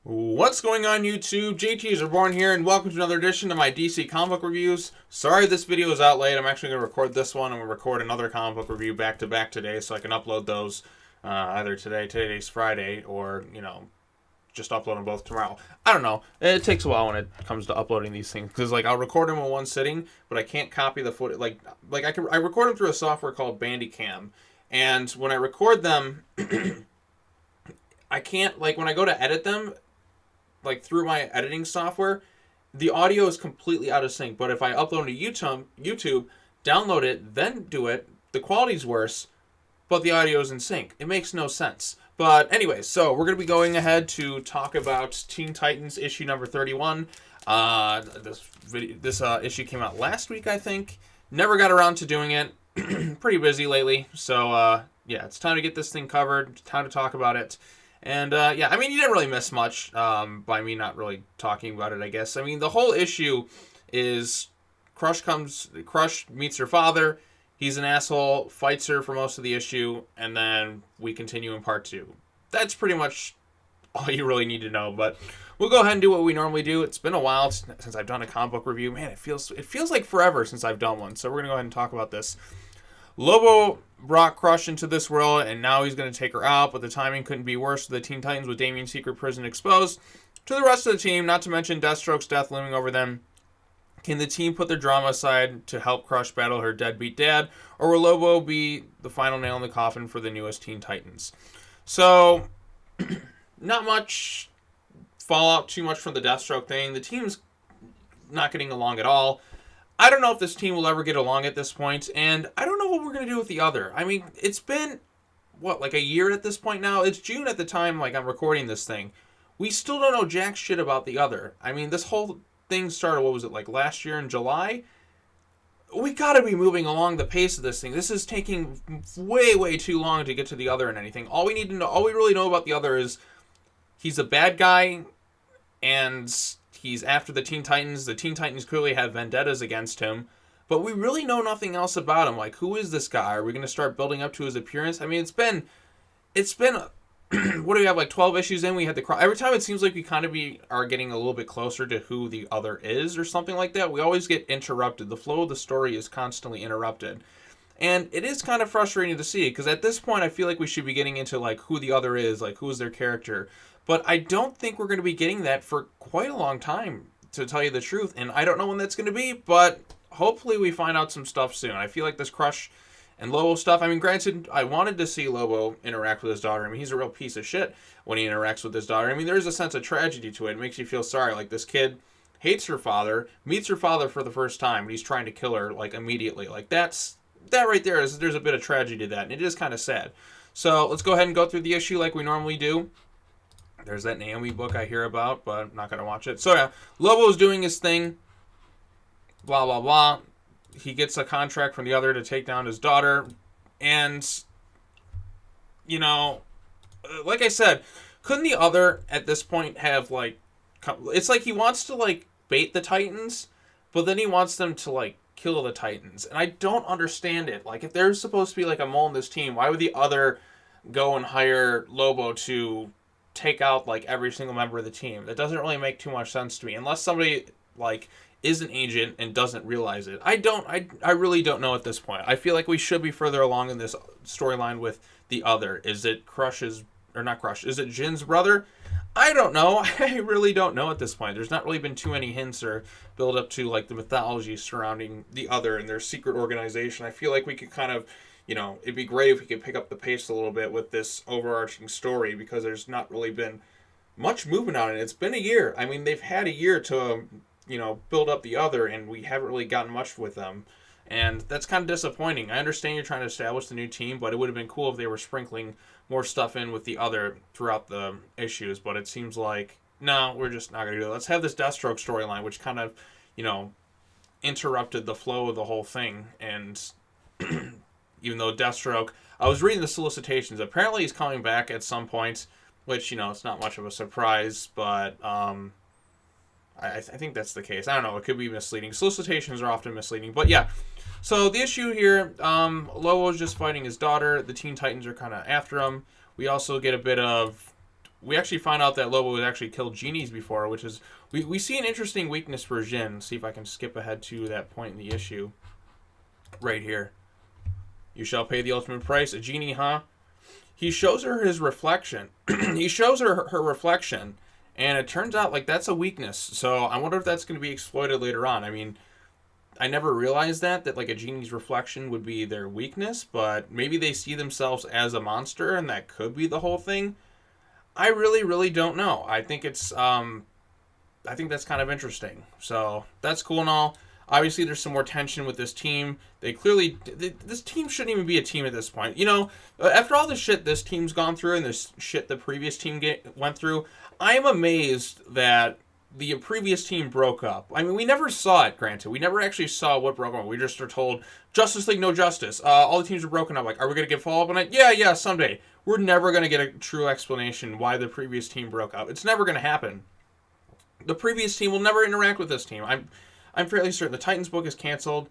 What's going on YouTube? JT's Reborn here, and welcome to another edition of my DC comic book reviews. Sorry this video is out late. I'm actually going to record this one and we'll record another comic book review back to back today so I can upload those either today's Friday, or, just upload them both tomorrow. I don't know. It takes a while when it comes to uploading these things because, I'll record them in one sitting, but I can't copy the footage. I record them through a software called Bandicam, and when I record them, I can't, when I go to edit them, through my editing software, the audio is completely out of sync. But if I upload to YouTube, download it, then do it, the quality's worse, but the audio is in sync. It makes no sense. But anyway, so we're going to be going ahead to talk about Teen Titans issue number 31. This issue came out last week, I think. Never got around to doing it. Pretty busy lately. So, yeah, it's time to get this thing covered. Time to talk about it. And, yeah, I mean, you didn't really miss much by me not really talking about it, I guess. I mean, the whole issue is Crush meets her father. He's an asshole, fights her for most of the issue, and then we continue in part 2. That's pretty much all you really need to know, but we'll go ahead and do what we normally do. It's been a while since I've done a comic book review. Man, it feels like forever since I've done one, so we're going to go ahead and talk about this. Lobo brought Crush into this world, and now he's going to take her out, but the timing couldn't be worse for the Teen Titans with Damian's secret prison exposed to the rest of the team, not to mention Deathstroke's death looming over them. Can the team put their drama aside to help Crush battle her deadbeat dad, or will Lobo be the final nail in the coffin for the newest Teen Titans? So, not much fallout too much from the Deathstroke thing. The team's not getting along at all. I don't know if this team will ever get along at this point, and I don't know what we're going to do with the other. I mean, it's been, a year at this point now? It's June at the time, I'm recording this thing. We still don't know jack shit about the other. I mean, this whole thing started, last year in July? We gotta be moving along the pace of this thing. This is taking way, way too long to get to the other and anything. All we really know about the other is he's a bad guy, and he's after the Teen Titans. The Teen Titans clearly have vendettas against him, but we really know nothing else about him. Who is this guy? Are we going to start building up to his appearance? I mean, it's been what do we have, 12 issues in? We had every time it seems like we kind of are getting a little bit closer to who the other is or something like that. We always get interrupted. The flow of the story is constantly interrupted. And it is kind of frustrating to see, because at this point I feel like we should be getting into who the other is, who is their character. But I don't think we're going to be getting that for quite a long time, to tell you the truth. And I don't know when that's going to be, but hopefully we find out some stuff soon. I feel like this Crush and Lobo stuff, I mean, granted, I wanted to see Lobo interact with his daughter. I mean, he's a real piece of shit when he interacts with his daughter. I mean, there's a sense of tragedy to it. It makes you feel sorry. This kid hates her father, meets her father for the first time, and he's trying to kill her, immediately. That right there there's a bit of tragedy to that, and it is kind of sad. So let's go ahead and go through the issue like we normally do. There's that Naomi book I hear about, but I'm not going to watch it. So yeah, Lobo's doing his thing. Blah, blah, blah. He gets a contract from the other to take down his daughter. And, like I said, couldn't the other at this point have, it's he wants to, bait the Titans, but then he wants them to, kill the Titans. And I don't understand it. If there's supposed to be, a mole in this team, why would the other go and hire Lobo to take out, every single member of the team? That doesn't really make too much sense to me. Unless somebody, is an agent and doesn't realize it. I really don't know at this point. I feel like we should be further along in this storyline with the other. Is it is it Jin's brother? I don't know. I really don't know at this point. There's not really been too many hints or build up to the mythology surrounding the other and their secret organization. I feel like we could kind of, it'd be great if we could pick up the pace a little bit with this overarching story, because there's not really been much movement on it. It's been a year. I mean, they've had a year to build up the other, and we haven't really gotten much with them. And that's kind of disappointing. I understand you're trying to establish the new team, but it would have been cool if they were sprinkling more stuff in with the other throughout the issues. But it seems like, no, we're just not going to do that. Let's have this Deathstroke storyline, which kind of, interrupted the flow of the whole thing. And even though Deathstroke, I was reading the solicitations. Apparently he's coming back at some point, which, it's not much of a surprise, but I think that's the case. I don't know. It could be misleading. Solicitations are often misleading. But yeah. So the issue here, Lobo's just fighting his daughter. The Teen Titans are kind of after him. We also get a bit of we actually find out that Lobo has actually killed genies before, which is we see an interesting weakness for Jin. See if I can skip ahead to that point in the issue. Right here. You shall pay the ultimate price. A genie, huh? He shows her his reflection. He shows her reflection, and it turns out like that's a weakness. So I wonder if that's going to be exploited later on. I mean, I never realized that like a genie's reflection would be their weakness, but maybe they see themselves as a monster, and that could be the whole thing. I really, really don't know. I think it's I think that's kind of interesting. So that's cool and all. Obviously, there's some more tension with this team. This team shouldn't even be a team at this point. You know, after all the shit this team's gone through and this shit the previous team went through, I am amazed that the previous team broke up. I mean, we never saw it, granted. We never actually saw what broke up. We just are told, Justice League, no justice. All the teams are broken up. Like, are we going to get follow-up on it? Yeah, someday. We're never going to get a true explanation why the previous team broke up. It's never going to happen. The previous team will never interact with this team. I'm fairly certain the Titans book is canceled.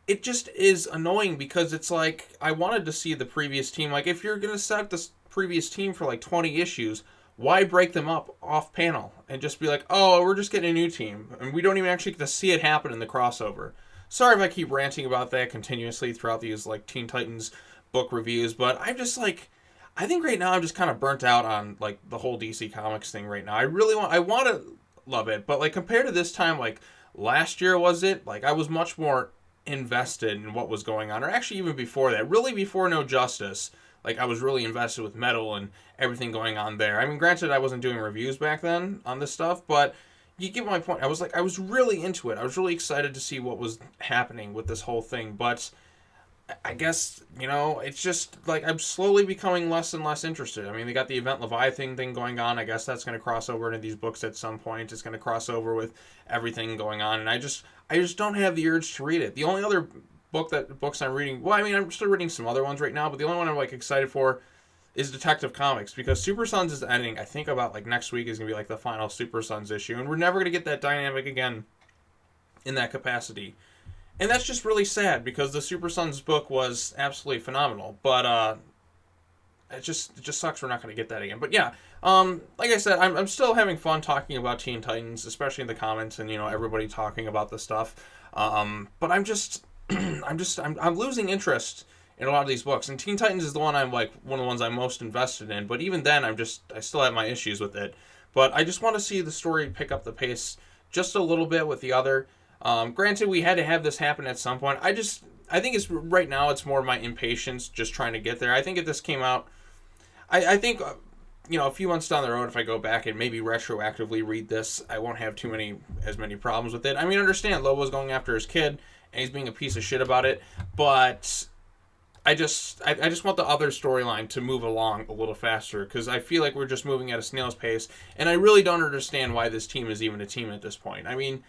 It just is annoying because it's like, I wanted to see the previous team. Like, if you're going to set up this previous team for like 20 issues, why break them up off panel and just be like, oh, we're just getting a new team, and we don't even actually get to see it happen in the crossover. Sorry if I keep ranting about that continuously throughout these like Teen Titans book reviews, but I'm just like, I think right now I'm just kind of burnt out on like the whole DC Comics thing right now. I want to love it, but like compared to this time, like last year was it, like I was much more invested in what was going on, or actually even before that, really before No Justice. Like, I was really invested with Metal and everything going on there. I mean, granted, I wasn't doing reviews back then on this stuff, but you get my point. I was really into it. I was really excited to see what was happening with this whole thing, but I guess, you know, it's just, like, I'm slowly becoming less and less interested. I mean, they got the Event Leviathan thing going on. I guess that's going to cross over into these books at some point. It's going to cross over with everything going on, and I just don't have the urge to read it. The only other books I'm reading, well, I mean, I'm still reading some other ones right now, but the only one I'm like excited for is Detective Comics, because Super Sons is ending. I think about like next week is gonna be like the final Super Sons issue, and we're never gonna get that dynamic again in that capacity, and that's just really sad because the Super Sons book was absolutely phenomenal. But it just sucks we're not gonna get that again. But yeah, like I said, I'm still having fun talking about Teen Titans, especially in the comments and, you know, everybody talking about the stuff. But I'm just I'm losing interest in a lot of these books, and Teen Titans is the one I'm like one of the ones I'm most invested in. But even then, I still have my issues with it. But I just want to see the story pick up the pace just a little bit with the other. Granted, we had to have this happen at some point. I think it's right now it's more of my impatience just trying to get there. I think if this came out, I think you know, a few months down the road, if I go back and maybe retroactively read this, I won't have as many problems with it. I mean, understand Lobo's going after his kid, and he's being a piece of shit about it, but I just want the other storyline to move along a little faster, because I feel like we're just moving at a snail's pace, and I really don't understand why this team is even a team at this point. I mean,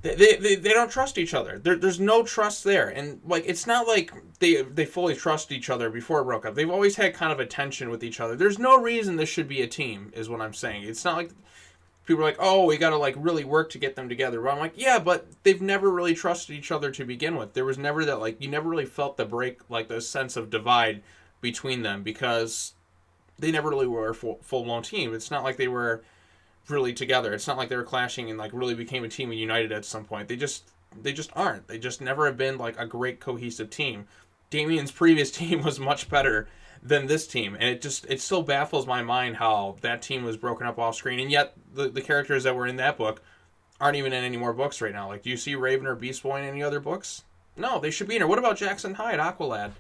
they don't trust each other. There's no trust there, and like it's not like they fully trust each other before it broke up. They've always had kind of a tension with each other. There's no reason this should be a team, is what I'm saying. It's not like people are like, oh, we gotta like really work to get them together. But I'm like, yeah, but they've never really trusted each other to begin with. There was never that, like, you never really felt the break, like the sense of divide between them, because they never really were a full-blown team. It's not like they were really together. It's not like they were clashing and like really became a team and united at some point. They just aren't. They just never have been like a great cohesive team. Damian's previous team was much better than this team, and it still baffles my mind how that team was broken up off screen, and yet the characters that were in that book aren't even in any more books right now. Like, do you see Raven or Beast Boy in any other books? No, they should be in there. What about Jackson Hyde, Aqualad?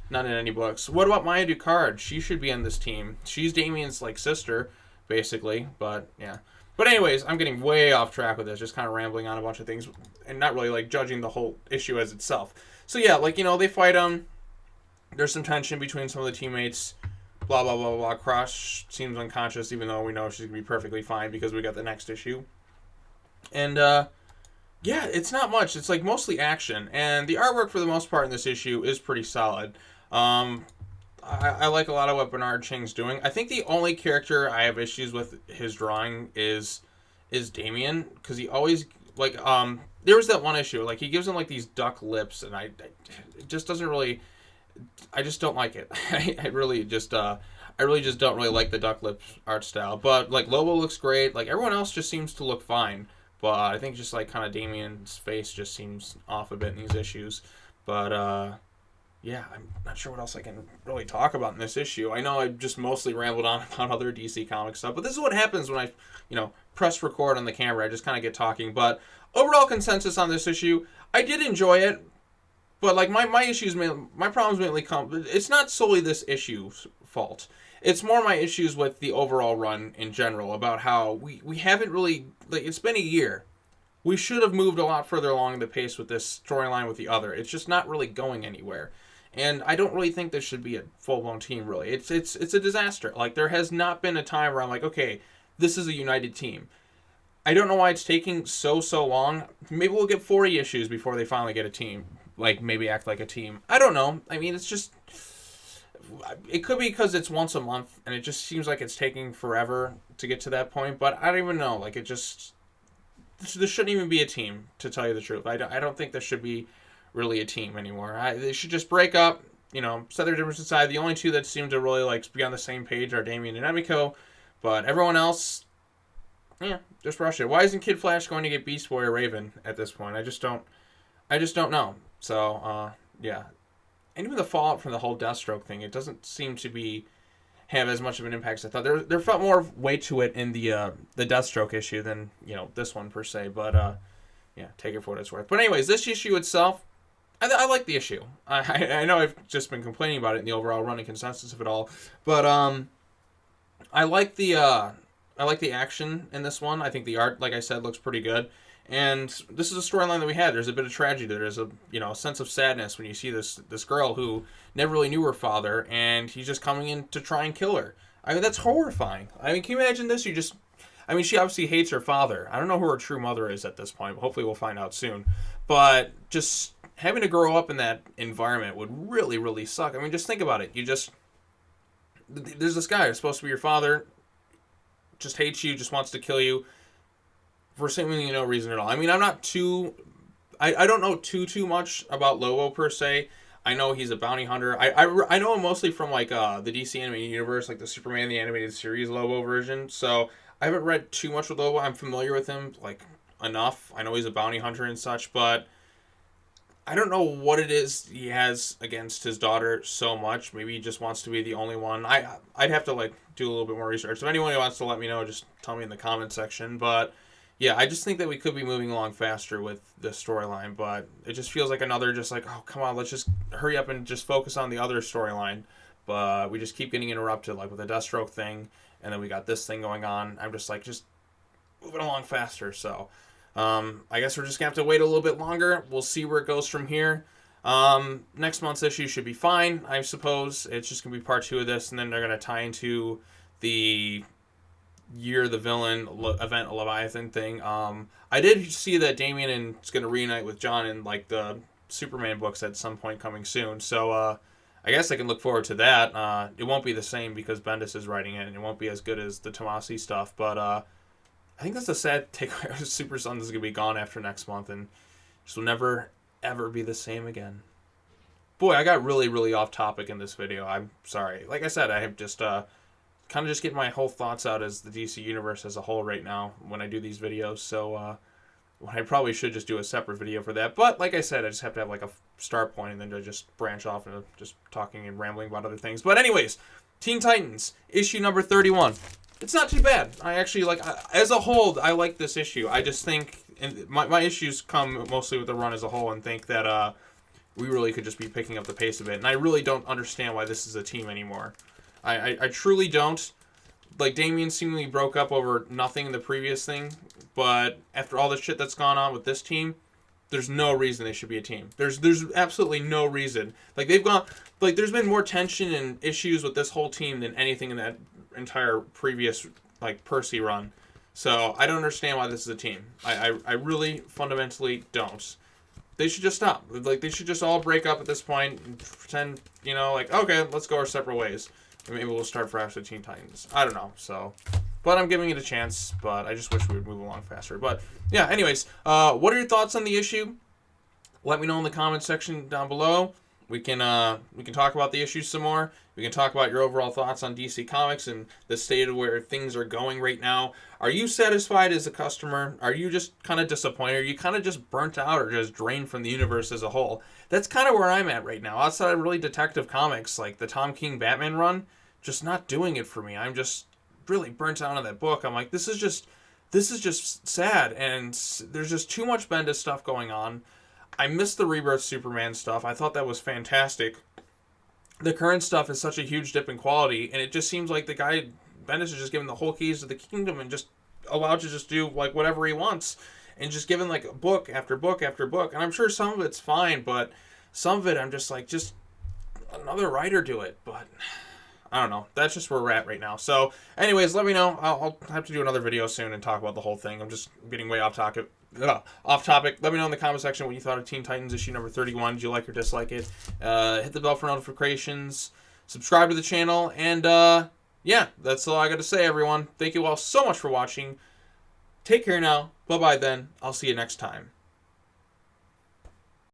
Not in any books. What about Maya Ducard? She should be in this team. She's Damian's like sister, basically, but yeah. But anyways, I'm getting way off track with this, just kind of rambling on a bunch of things and not really like judging the whole issue as itself. So yeah, like, you know, they fight there's some tension between some of the teammates, blah blah blah blah. Crush seems unconscious, even though we know she's gonna be perfectly fine because we got the next issue. And yeah, it's not much. It's like mostly action, and the artwork for the most part in this issue is pretty solid. I like a lot of what Bernard Ching's doing. I think the only character I have issues with his drawing is Damian, because he always, like, there was that one issue, like, he gives him, like, these duck lips, and it just doesn't really, I just don't like it. I really just, I really just don't really like the duck lip art style. But like Lobo looks great. Like everyone else just seems to look fine. But I think just like kind of Damian's face just seems off a bit in these issues. But yeah, I'm not sure what else I can really talk about in this issue. I know I just mostly rambled on about other DC Comics stuff, but this is what happens when I, press record on the camera. I just kind of get talking. But overall consensus on this issue, I did enjoy it. But like my issues, my problems mainly come. It's not solely this issue's fault. It's more my issues with the overall run in general about how we haven't really, like, it's been a year. We should have moved a lot further along the pace with this storyline with the other. It's just not really going anywhere. And I don't really think this should be a full-blown team, really. It's a disaster. Like, there has not been a time where I'm like, okay, this is a united team. I don't know why it's taking so long. Maybe we'll get 40 issues before they finally get a team. Like, maybe act like a team. I don't know. I mean, it's just... It could be because it's once a month, and it just seems like it's taking forever to get to that point. But I don't even know. Like, it just... This shouldn't even be a team, to tell you the truth. I don't think this should be really a team anymore. They should just break up, set their differences aside. The only two that seem to really be on the same page are Damian and Emiko, but everyone else, just rush it. Why isn't Kid Flash going to get Beast Boy or Raven at this point? I just don't know. So yeah, and even the fallout from the whole Deathstroke thing, it doesn't seem to have as much of an impact as I thought. There felt more weight to it in the Deathstroke issue than this one per se, but yeah, take it for what it's worth. But anyways, this issue itself, I like the issue. I know I've just been complaining about it in the overall running consensus of it all, but I like the action in this one. I think the art, like I said, looks pretty good. And this is a storyline that we had. There's a bit of tragedy. There's a sense of sadness when you see this girl who never really knew her father, and he's just coming in to try and kill her. I mean, that's horrifying. I mean, can you imagine this? She obviously hates her father. I don't know who her true mother is at this point, but hopefully we'll find out soon. But just having to grow up in that environment would really, really suck. I mean, just think about it. There's this guy who's supposed to be your father, just hates you, just wants to kill you for seemingly no reason at all. I mean, I don't know too much about Lobo per se. I know he's a bounty hunter. I know him mostly from the DC animated universe, like the Superman the Animated Series Lobo version. So I haven't read too much with Lobo. I'm familiar with him enough. I know he's a bounty hunter and such, but I don't know what it is he has against his daughter so much. Maybe he just wants to be the only one. I'd have to do a little bit more research. If anyone who wants to let me know, just tell me in the comment section. But yeah, I just think that we could be moving along faster with this storyline, but it just feels like another oh, come on, let's just hurry up and just focus on the other storyline. But we just keep getting interrupted, with the Deathstroke thing, and then we got this thing going on. I'm just just move it along faster. So I guess we're just going to have to wait a little bit longer. We'll see where it goes from here. Next month's issue should be fine, I suppose. It's just going to be part 2 of this, and then they're going to tie into the Year of the Villain event Leviathan thing. I did see that Damian is going to reunite with John in the Superman books at some point coming soon. So I guess I can look forward to that. It won't be the same because Bendis is writing it, and it won't be as good as the Tomasi stuff. But I think that's a sad takeaway. Super Sons is going to be gone after next month, and just will never, ever be the same again. Boy, I got really, really off topic in this video. I'm sorry. Like I said, I have just kind of just getting my whole thoughts out as the DC Universe as a whole right now when I do these videos. So I probably should just do a separate video for that. But like I said, I just have to have a start point and then to just branch off into just talking and rambling about other things. But anyways, Teen Titans, issue number 31. It's not too bad. I actually as a whole, I like this issue. I just think, and my issues come mostly with the run as a whole, and think that we really could just be picking up the pace a bit. And I really don't understand why this is a team anymore. I truly don't. Damian seemingly broke up over nothing in the previous thing, but after all the shit that's gone on with this team, there's no reason they should be a team. There's absolutely no reason. They've gone, there's been more tension and issues with this whole team than anything in that entire previous, Percy run. So I don't understand why this is a team. I really fundamentally don't. They should just stop. They should just all break up at this point and pretend, okay, let's go our separate ways. Maybe we'll start fresh with Teen Titans. I don't know. But I'm giving it a chance. But I just wish we would move along faster. But yeah, anyways, what are your thoughts on the issue? Let me know in the comment section down below. We can talk about the issues some more. We can talk about your overall thoughts on DC Comics and the state of where things are going right now. Are you satisfied as a customer? Are you just kind of disappointed? Are you kind of just burnt out or just drained from the universe as a whole? That's kind of where I'm at right now. Outside of really Detective Comics, like the Tom King Batman run, just not doing it for me. I'm just really burnt out on that book. I'm like, this is just sad, and there's just too much Bendis stuff going on. I missed the Rebirth Superman stuff. I thought that was fantastic. The current stuff is such a huge dip in quality, and it just seems like the guy, Bendis, is just given the whole keys to the kingdom and just allowed to just do like whatever he wants, and just given like book after book after book. And I'm sure some of it's fine, but some of it I'm just like, just another writer do it. But I don't know. That's just where we're at right now. So anyways, let me know. I'll have to do another video soon and talk about the whole thing. I'm just getting way off topic. Let me know in the comment section what you thought of Teen Titans issue number 31. Did you like or dislike it? Hit the bell for notifications. Subscribe to the channel. And yeah, that's all I got to say, everyone. Thank you all so much for watching. Take care now. Bye-bye then. I'll see you next time.